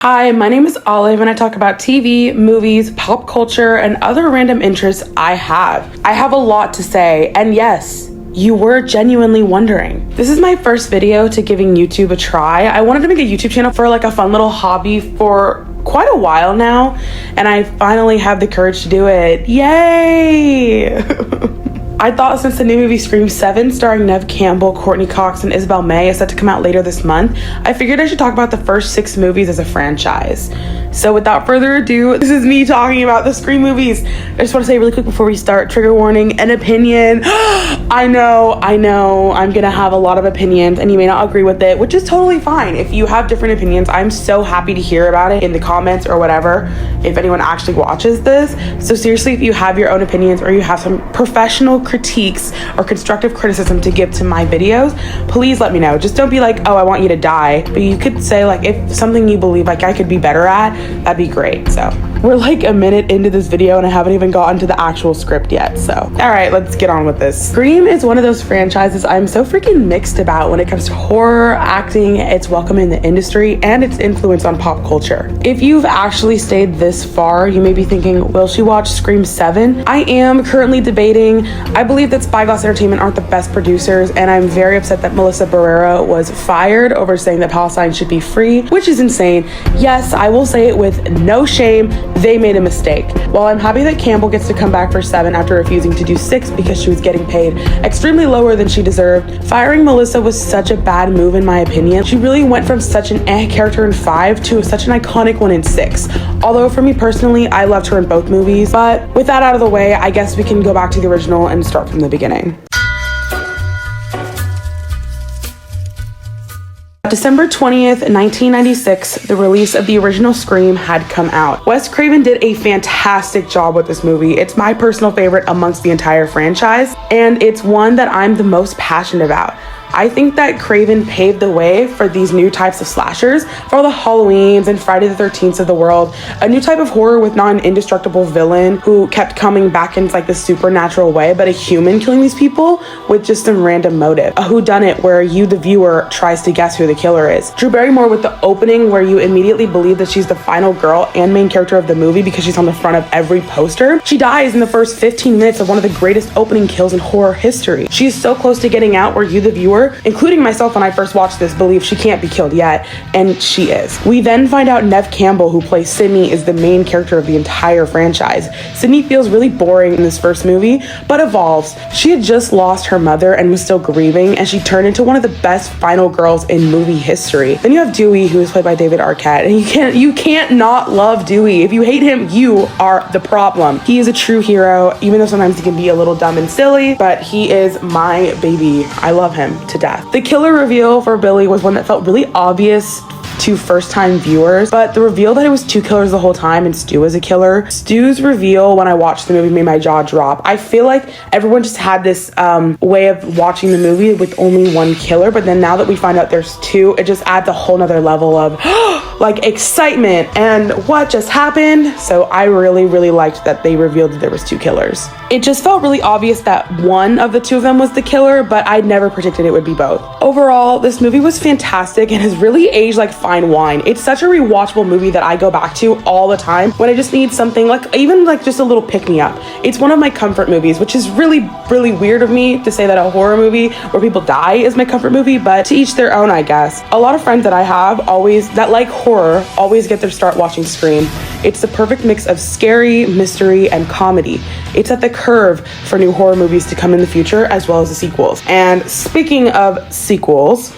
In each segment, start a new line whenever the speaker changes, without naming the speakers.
Hi, my name is Olive and I talk about TV, movies, pop culture, and other random interests I have. I have a lot to say, and yes, you were genuinely wondering. This is my first video to giving YouTube a try. I wanted to make a YouTube channel for like a fun little hobby for quite a while now, and I finally have the courage to do it. Yay! I thought since the new movie Scream 7 starring Neve Campbell, Courtney Cox, and Isabel May is set to come out later this month, I figured I should talk about the first 6 movies as a franchise. So without further ado, this is me talking about the Scream movies. I just want to say really quick before we start, trigger warning, an opinion. I know, I'm gonna have a lot of opinions and you may not agree with it, which is totally fine. If you have different opinions, I'm so happy to hear about it in the comments or whatever, if anyone actually watches this. So seriously, if you have your own opinions or you have some professional critiques or constructive criticism to give to my videos, please let me know. Just don't be like, oh, I want you to die. But you could say like, if something you believe like I could be better at, that'd be great. So we're like a minute into this video and I haven't even gotten to the actual script yet. So all right, let's get on with this. Scream is one of those franchises I'm so freaking mixed about when it comes to horror, acting, its welcome in the industry, and its influence on pop culture. If you've actually stayed this far, you may be thinking, will she watch Scream 7? I am currently debating. I believe that Spyglass Entertainment aren't the best producers, and I'm very upset that Melissa Barrera was fired over saying that Palestine should be free, which is insane. Yes, I will say it with no shame, they made a mistake. While I'm happy that Campbell gets to come back for 7 after refusing to do 6 because she was getting paid extremely lower than she deserved, firing Melissa was such a bad move in my opinion. She really went from such an character in 5 to such an iconic one in 6. Although for me personally, I loved her in both movies. But with that out of the way, I guess we can go back to the original and start from the beginning. December 20th, 1996, the release of the original Scream had come out. Wes Craven did a fantastic job with this movie. It's my personal favorite amongst the entire franchise, and it's one that I'm the most passionate about. I think that Craven paved the way for these new types of slashers, for all the Halloweens and Friday the 13th of the world, a new type of horror with not an indestructible villain who kept coming back in like this supernatural way, but a human killing these people with just some random motive. A whodunit where you, the viewer, tries to guess who the killer is. Drew Barrymore with the opening where you immediately believe that she's the final girl and main character of the movie because she's on the front of every poster. She dies in the first 15 minutes of one of the greatest opening kills in horror history. She is so close to getting out where you, the viewer, including myself when I first watched this, believe she can't be killed yet, and she is. We then find out Neve Campbell, who plays Sidney, is the main character of the entire franchise. Sidney feels really boring in this first movie, but evolves. She had just lost her mother and was still grieving, and she turned into one of the best final girls in movie history. Then you have Dewey, who is played by David Arquette, and you can't not love Dewey. If you hate him, you are the problem. He is a true hero, even though sometimes he can be a little dumb and silly, but he is my baby. I love him to death. The killer reveal for Billy was one that felt really obvious to first-time viewers, but the reveal that it was 2 killers the whole time and Stu was a killer. Stu's reveal when I watched the movie made my jaw drop. I feel like everyone just had this way of watching the movie with only 1 killer, but then now that we find out there's 2, it just adds a whole nother level of like excitement and what just happened. So I really liked that they revealed that there was 2 killers. It just felt really obvious that one of the 2 of them was the killer, but I'd never predicted it would be both. Overall, this movie was fantastic and has really aged like fine wine. It's such a rewatchable movie that I go back to all the time when I just need something like, even like just a little pick-me-up. It's one of my comfort movies, which is really weird of me to say that a horror movie where people die is my comfort movie, but to each their own, I guess. A lot of friends that I have that like horror always get their start watching Scream. It's the perfect mix of scary, mystery, and comedy. It's at the curve for new horror movies to come in the future, as well as the sequels. And speaking of sequels,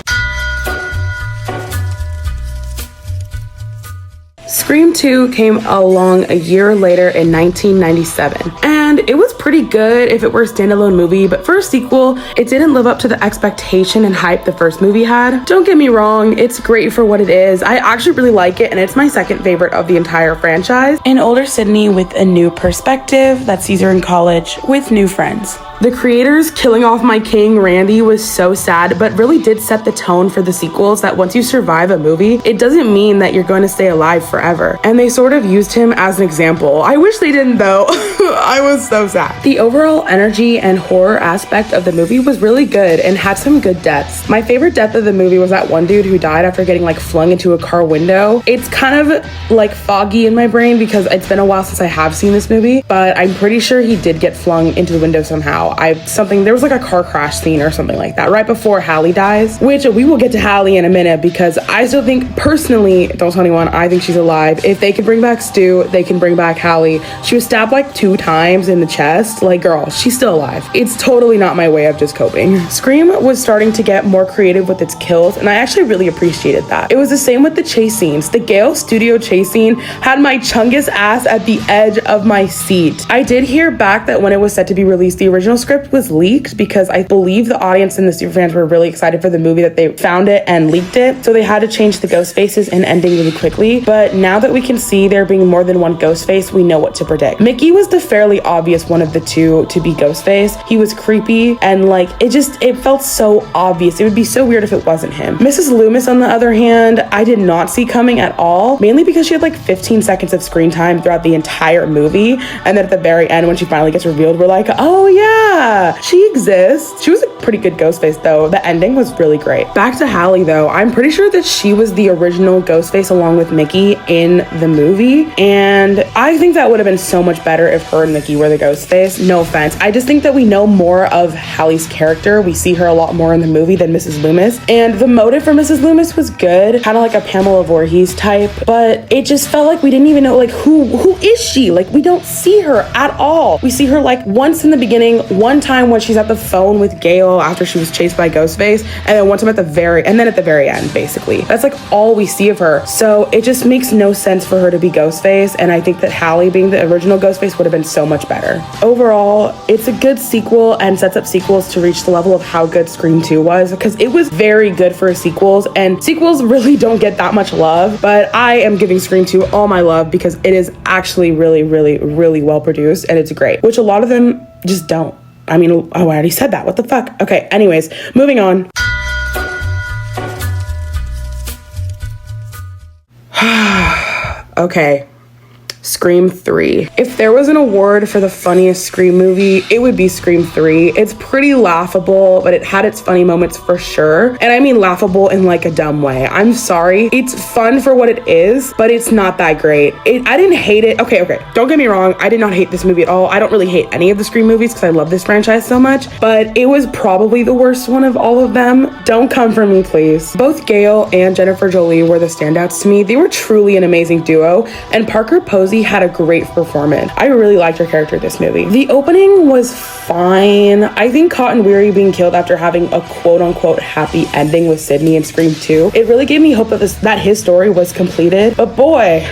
Scream 2 came along a year later in 1997, and it was pretty good if it were a standalone movie, but for a sequel, it didn't live up to the expectation and hype the first movie had. Don't get me wrong, it's great for what it is. I actually really like it, and it's my second favorite of the entire franchise. An older Sidney with a new perspective that sees her in college with new friends. The creators killing off my king, Randy, was so sad, but really did set the tone for the sequels that once you survive a movie, it doesn't mean that you're going to stay alive forever. And they sort of used him as an example. I wish they didn't though. I was so sad. The overall energy and horror aspect of the movie was really good and had some good deaths. My favorite death of the movie was that one dude who died after getting like flung into a car window. It's kind of like foggy in my brain because it's been a while since I have seen this movie, but I'm pretty sure he did get flung into the window somehow. There was like a car crash scene or something like that right before Hallie dies, which we will get to Hallie in a minute because I still think, personally, don't tell anyone, I think she's alive. If they can bring back Stu, they can bring back Hallie. She was stabbed like 2 times in the chest. Like, girl, she's still alive. It's totally not my way of just coping. Scream was starting to get more creative with its kills, and I actually really appreciated that. It was the same with the chase scenes. The Gale Studio chase scene had my chungus ass at the edge of my seat. I did hear back that when it was set to be released, the original script was leaked because I believe the audience and the superfans were really excited for the movie that they found it and leaked it, so they had to change the ghost faces and ending really quickly. But now that we can see there being more than one ghost face, we know what to predict. Mickey was the fairly obvious one of the two to be Ghostface. He was creepy and like it felt so obvious. It would be so weird if it wasn't him. Mrs. Loomis, on the other hand, I did not see coming at all, mainly because she had like 15 seconds of screen time throughout the entire movie, and then at the very end when she finally gets revealed, we're like, oh yeah, she exists. She was a pretty good Ghostface though. The ending was really great. Back to Hallie though, I'm pretty sure that she was the original Ghostface along with Mickey in the movie, and I think that would have been so much better if her and Mickey were the Ghostface. No offense. I just think that we know more of Hallie's character. We see her a lot more in the movie than Mrs. Loomis, and the motive for Mrs. Loomis was good, kind of like a Pamela Voorhees type, but it just felt like we didn't even know like who is she? Like, we don't see her at all. We see her like once in the beginning, one time when she's at the phone with Gale after she was chased by Ghostface, and then one time at the very end, basically. That's like all we see of her. So it just makes no sense for her to be Ghostface, and I think that Hallie being the original Ghostface would have been so much better. Overall, it's a good sequel and sets up sequels to reach the level of how good Scream 2 was, because it was very good for sequels, and sequels really don't get that much love, but I am giving Scream 2 all my love because it is actually really, really, really well produced, and it's great, which a lot of them just don't. I mean, oh, I already said that. What the fuck? Okay, anyways, moving on. Okay. Scream 3. If there was an award for the funniest Scream movie, it would be Scream 3. It's pretty laughable, but it had its funny moments for sure. And I mean laughable in like a dumb way. I'm sorry. It's fun for what it is, but it's not that great. I didn't hate it. Okay. Don't get me wrong. I did not hate this movie at all. I don't really hate any of the Scream movies because I love this franchise so much, but it was probably the worst one of all of them. Don't come for me, please. Both Gale and Jennifer Jolie were the standouts to me. They were truly an amazing duo, and Parker Posey had a great performance. I really liked her character in this movie. The opening was fine. I think Cotton Weary being killed after having a quote-unquote happy ending with Sydney in Scream 2, it really gave me hope that his story was completed, but boy,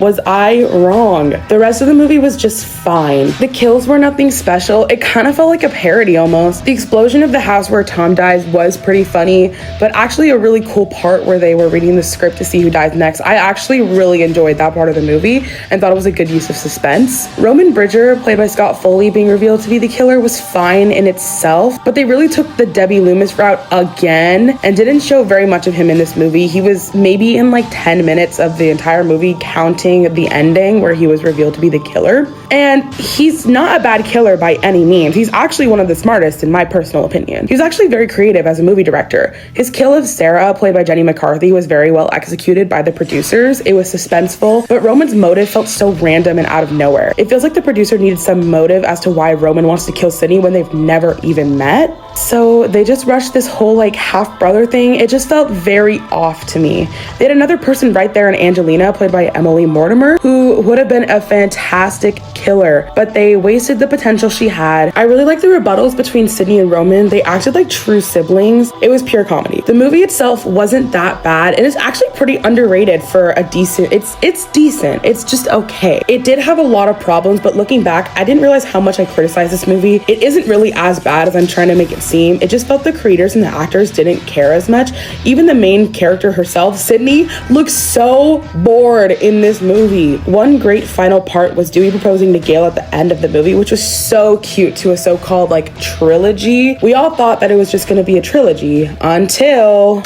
was I wrong. The rest of the movie was just fine. The kills were nothing special. It kind of felt like a parody almost. The explosion of the house where Tom dies was pretty funny, but actually a really cool part where they were reading the script to see who dies next. I actually really enjoyed that part of the movie and thought it was a good use of suspense. Roman Bridger, played by Scott Foley, being revealed to be the killer was fine in itself, but they really took the Debbie Loomis route again and didn't show very much of him in this movie. He was maybe in like 10 minutes of the entire movie, counting the ending where he was revealed to be the killer. And he's not a bad killer by any means. He's actually one of the smartest in my personal opinion. He was actually very creative as a movie director. His kill of Sarah, played by Jenny McCarthy, was very well executed by the producers. It was suspenseful, but Roman's motive felt so random and out of nowhere. It feels like the producer needed some motive as to why Roman wants to kill Sydney when they've never even met. So they just rushed this whole like half-brother thing. It just felt very off to me. They had another person right there in Angelina, played by Emily Mortimer, who would have been a fantastic killer, but they wasted the potential she had. I really liked the rebuttals between Sydney and Roman. They acted like true siblings. It was pure comedy. The movie itself wasn't that bad. It is actually pretty underrated for a decent, it's decent. It's just okay. It did have a lot of problems, but looking back, I didn't realize how much I criticized this movie. It isn't really as bad as I'm trying to make it seem. It just felt the creators and the actors didn't care as much. Even the main character herself, Sydney, looks so bored in this movie. One great final part was Dewey proposing to Gale at the end of the movie, which was so cute, to a so-called like trilogy. We all thought that it was just gonna be a trilogy until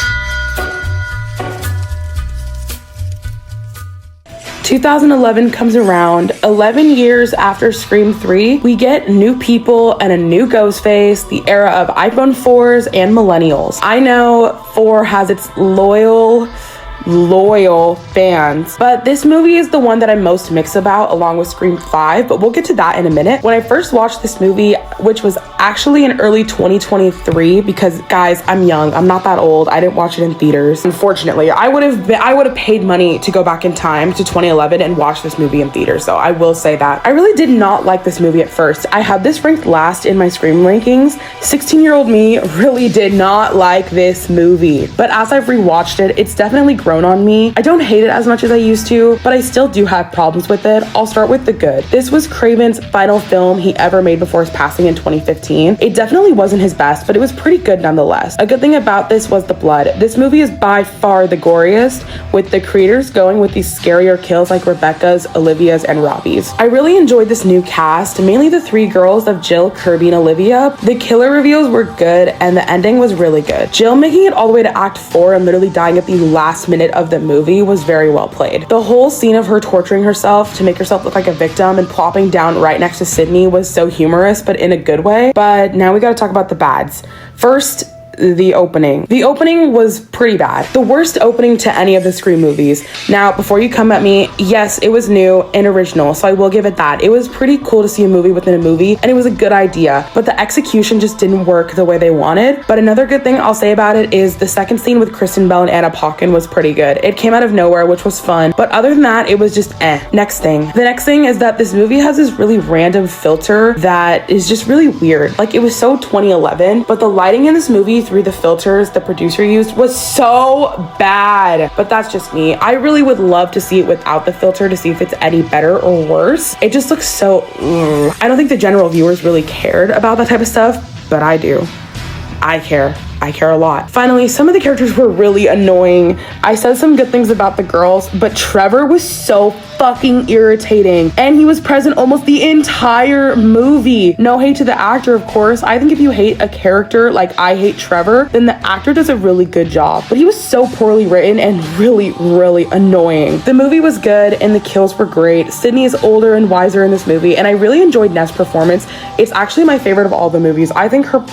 2011 comes around. 11 years after Scream 3, we get new people and a new Ghostface, the era of iPhone 4s and millennials. I know 4 has its loyal fans, but this movie is the one that I'm most mixed about, along with Scream 5, but we'll get to that in a minute. When I first watched this movie, which was actually in early 2023, because guys, I'm young, I'm not that old, I didn't watch it in theaters. Unfortunately, I would have paid money to go back in time to 2011 and watch this movie in theaters, so I will say that. I really did not like this movie at first. I had this ranked last in my Scream rankings. 16-year-old me really did not like this movie, but as I've rewatched it, it's definitely grown on me. I don't hate it as much as I used to, but I still do have problems with it. I'll start with the good. This was Craven's final film he ever made before his passing in 2015. It definitely wasn't his best, but it was pretty good nonetheless. A good thing about this was the blood. This movie is by far the goriest, with the creators going with these scarier kills like Rebecca's, Olivia's, and Robbie's. I really enjoyed this new cast, mainly the 3 girls of Jill, Kirby, and Olivia. The killer reveals were good, and the ending was really good. Jill making it all the way to Act 4 and literally dying at the last minute of the movie was very well played. The whole scene of her torturing herself to make herself look like a victim and plopping down right next to Sydney was so humorous, but in a good way. But now we gotta talk about the bads. First, the opening. The opening was pretty bad. The worst opening to any of the Scream movies. Now, before you come at me, yes, it was new and original, so I will give it that. It was pretty cool to see a movie within a movie, and it was a good idea, but the execution just didn't work the way they wanted. But another good thing I'll say about it is the second scene with Kristen Bell and Anna Paquin was pretty good. It came out of nowhere, which was fun, but other than that, it was just eh. Next thing. The next thing is that this movie has this really random filter that is just really weird. Like, it was so 2011, but the lighting in this movie through the filters the producer used was so bad. But that's just me. I really would love to see it without the filter to see if it's any better or worse. It just looks so I don't think the general viewers really cared about that type of stuff, but I do. I care a lot. Finally, some of the characters were really annoying. I said some good things about the girls, but Trevor was so fucking irritating, and he was present almost the entire movie. No hate to the actor, of course. I think if you hate a character like I hate Trevor, then the actor does a really good job, but he was so poorly written and really annoying. The movie was good and the kills were great. Sydney is older and wiser in this movie, and I really enjoyed Neff's performance. It's actually my favorite of all the movies. I think her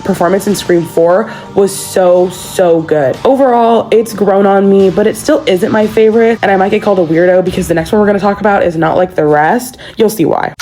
performance in Scream 4 was so good. Overall, it's grown on me, but it still isn't my favorite, and I might get called a weirdo because the next one we're going to talk about is not like the rest. You'll see why.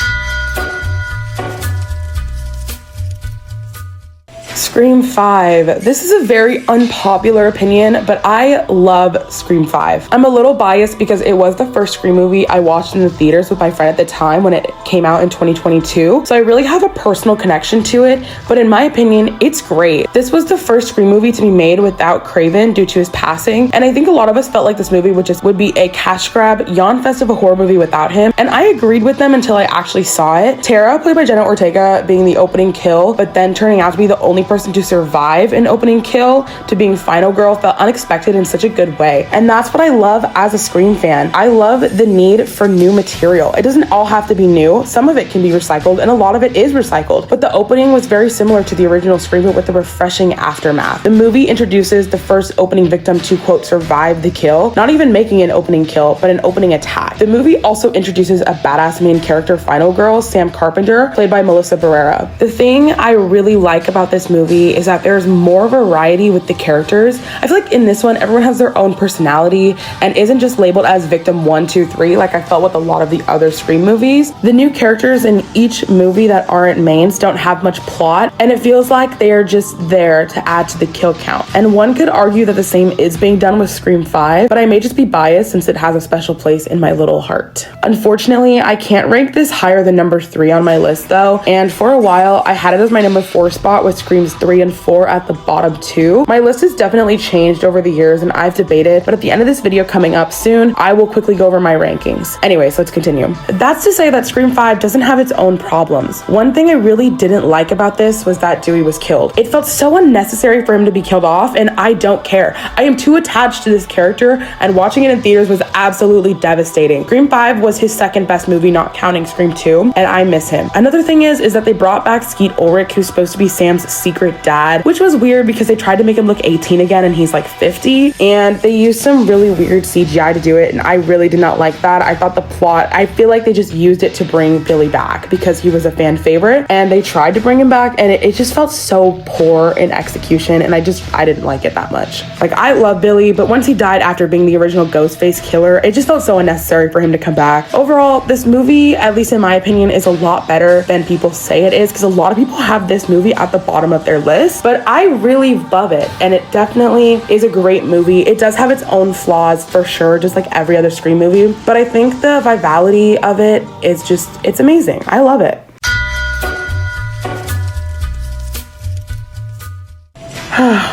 Scream 5. This is a very unpopular opinion, but I love Scream 5. I'm a little biased because it was the first Scream movie I watched in the theaters with my friend at the time when it came out in 2022. So I really have a personal connection to it, but in my opinion, it's great. This was the first Scream movie to be made without Craven due to his passing, and I think a lot of us felt like this movie would be a cash grab, yawn fest of a horror movie without him, and I agreed with them until I actually saw it. Tara, played by Jenna Ortega, being the opening kill, but then turning out to be the only person to survive an opening kill to being final girl felt unexpected in such a good way. And that's what I love as a Scream fan. I love the need for new material. It doesn't all have to be new. Some of it can be recycled and a lot of it is recycled. But the opening was very similar to the original Scream, but with a refreshing aftermath. The movie introduces the first opening victim to, quote, survive the kill, not even making an opening kill, but an opening attack. The movie also introduces a badass main character final girl, Sam Carpenter, played by Melissa Barrera. The thing I really like about this movie is that there's more variety with the characters. I feel like in this one, everyone has their own personality and isn't just labeled as victim 1, 2, 3 like I felt with a lot of the other Scream movies. The new characters in each movie that aren't mains don't have much plot, and it feels like they are just there to add to the kill count. And one could argue that the same is being done with Scream 5, but I may just be biased since it has a special place in my little heart. Unfortunately, I can't rank this higher than number 3 on my list though, and for a while I had it as my number 4 spot with Screams 3 and 4 at the bottom 2. My list has definitely changed over the years and I've debated, but at the end of this video coming up soon, I will quickly go over my rankings. Anyways, let's continue. That's to say that Scream 5 doesn't have its own problems. One thing I really didn't like about this was that Dewey was killed. It felt so unnecessary for him to be killed off, and I don't care. I am too attached to this character, and watching it in theaters was absolutely devastating. Scream 5 was his second best movie, not counting Scream 2, and I miss him. Another thing is that they brought back Skeet Ulrich, who's supposed to be Sam's secret with dad, which was weird because they tried to make him look 18 again and he's like 50, and they used some really weird CGI to do it, and I really did not like that. I thought the plot, I feel like they just used it to bring Billy back because he was a fan favorite, and they tried to bring him back, and it just felt so poor in execution, and I didn't like it that much. Like, I love Billy, but once he died after being the original Ghostface killer, it just felt so unnecessary for him to come back. Overall, this movie, at least in my opinion, is a lot better than people say it is, because a lot of people have this movie at the bottom of their list, but I really love it, and it definitely is a great movie. It does have its own flaws for sure, just like every other Scream movie, but I think the vitality of it is just, it's amazing. I love it.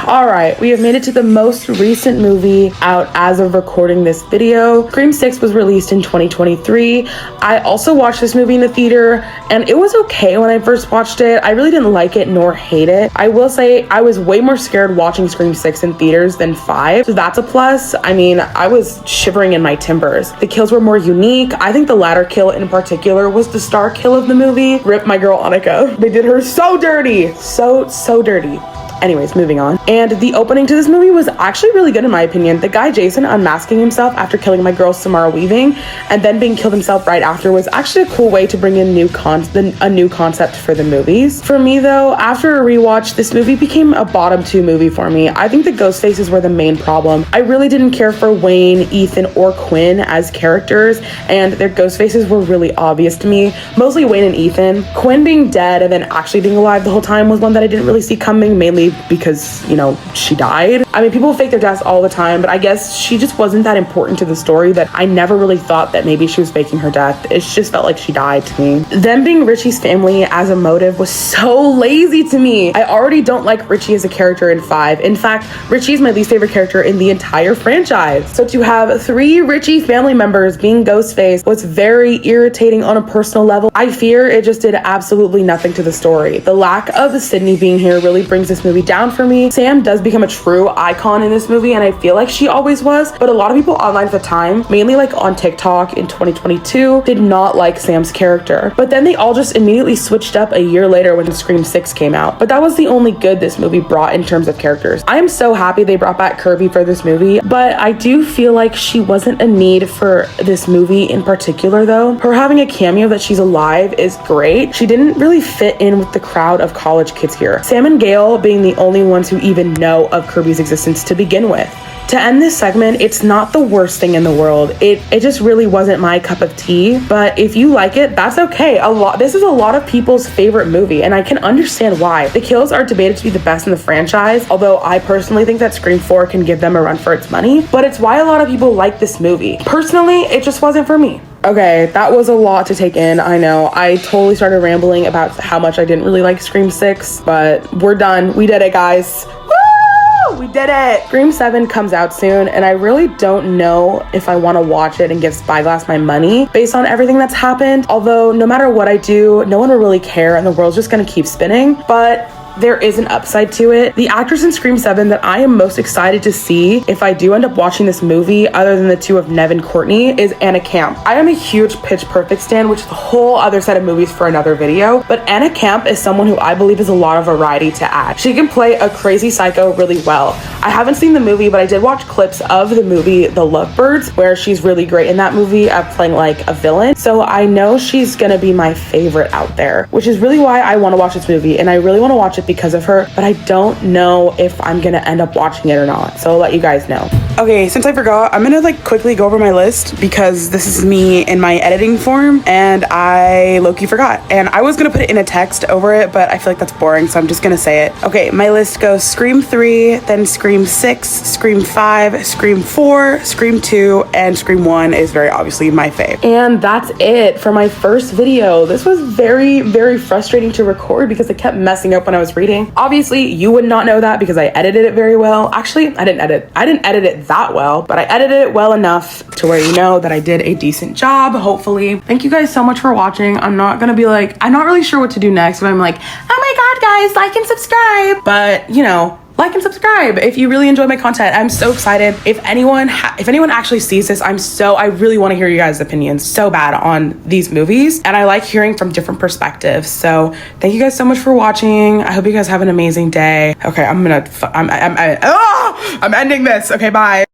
All right, we have made it to the most recent movie out as of recording this video. Scream 6 was released in 2023. I also watched this movie in the theater, and it was okay when I first watched it. I really didn't like it nor hate it. I will say I was way more scared watching Scream 6 in theaters than 5, so that's a plus. I mean, I was shivering in my timbers. The kills were more unique. I think the latter kill in particular was the star kill of the movie. Rip my girl Annika. They did her so dirty. So dirty. Anyways, moving on. And the opening to this movie was actually really good in my opinion. The guy Jason unmasking himself after killing my girl Samara Weaving and then being killed himself right after was actually a cool way to bring in a new concept for the movies. For me though, after a rewatch, this movie became a bottom 2 movie for me. I think the ghost faces were the main problem. I really didn't care for Wayne, Ethan, or Quinn as characters, and their ghost faces were really obvious to me. Mostly Wayne and Ethan. Quinn being dead and then actually being alive the whole time was one that I didn't really see coming, mainly because, you know, she died. I mean, people fake their deaths all the time, but I guess she just wasn't that important to the story that I never really thought that maybe she was faking her death. It just felt like she died to me. Them being Richie's family as a motive was so lazy to me. I already don't like Richie as a character in 5. In fact, Richie is my least favorite character in the entire franchise. So to have 3 Richie family members being Ghostface was very irritating on a personal level. I fear it just did absolutely nothing to the story. The lack of Sydney being here really brings this movie down for me. Sam does become a true icon in this movie, and I feel like she always was, but a lot of people online at the time, mainly like on TikTok in 2022, did not like Sam's character. But then they all just immediately switched up a year later when Scream 6 came out. But that was the only good this movie brought in terms of characters. I am so happy they brought back Kirby for this movie, but I do feel like she wasn't a need for this movie in particular though. Her having a cameo that she's alive is great. She didn't really fit in with the crowd of college kids here. Sam and Gail being the only ones who even know of Kirby's existence to begin with. To end this segment, it's not the worst thing in the world. It just really wasn't my cup of tea, but if you like it, that's okay. This is a lot of people's favorite movie, and I can understand why. The kills are debated to be the best in the franchise, although I personally think that Scream 4 can give them a run for its money, but it's why a lot of people like this movie. Personally, it just wasn't for me. Okay, that was a lot to take in, I know. I totally started rambling about how much I didn't really like Scream 6, but we're done. We did it, guys. We did it! Scream 7 comes out soon, and I really don't know if I want to watch it and give Spyglass my money based on everything that's happened. Although, no matter what I do, no one will really care, and the world's just gonna keep spinning. But there is an upside to it. The actress in Scream 7 that I am most excited to see if I do end up watching this movie, other than the two of Nev and Courtney, is Anna Camp. I am a huge Pitch Perfect stan, which is a whole other set of movies for another video, but Anna Camp is someone who I believe has a lot of variety to add. She can play a crazy psycho really well. I haven't seen the movie, but I did watch clips of the movie The Lovebirds, where she's really great in that movie at playing like a villain. So I know she's gonna be my favorite out there, which is really why I want to watch this movie, and I really want to watch it because of her, but I don't know if I'm gonna end up watching it or not, so I'll let you guys know. Okay, since I forgot, I'm gonna like quickly go over my list because this is me in my editing form and I low-key forgot, and I was gonna put it in a text over it, but I feel like that's boring, so I'm just gonna say it. Okay, my list goes Scream 3, then Scream 6, Scream 5, Scream 4, Scream 2, and Scream 1 is very obviously my fave. And that's it for my first video. This was very, very frustrating to record because it kept messing up when I was reading. Obviously, you would not know that because I edited it very well. Actually, I didn't edit it that well, but I edited it well enough to where you know that I did a decent job, hopefully. Thank you guys so much for watching. I'm not really sure what to do next, but I'm like, oh my god, guys, like and subscribe. But, you know, like and subscribe if you really enjoy my content. I'm so excited. If anyone actually sees this, I really want to hear you guys' opinions so bad on these movies, and I like hearing from different perspectives. So thank you guys so much for watching. I hope you guys have an amazing day. Okay, I'm ending this. Okay, bye.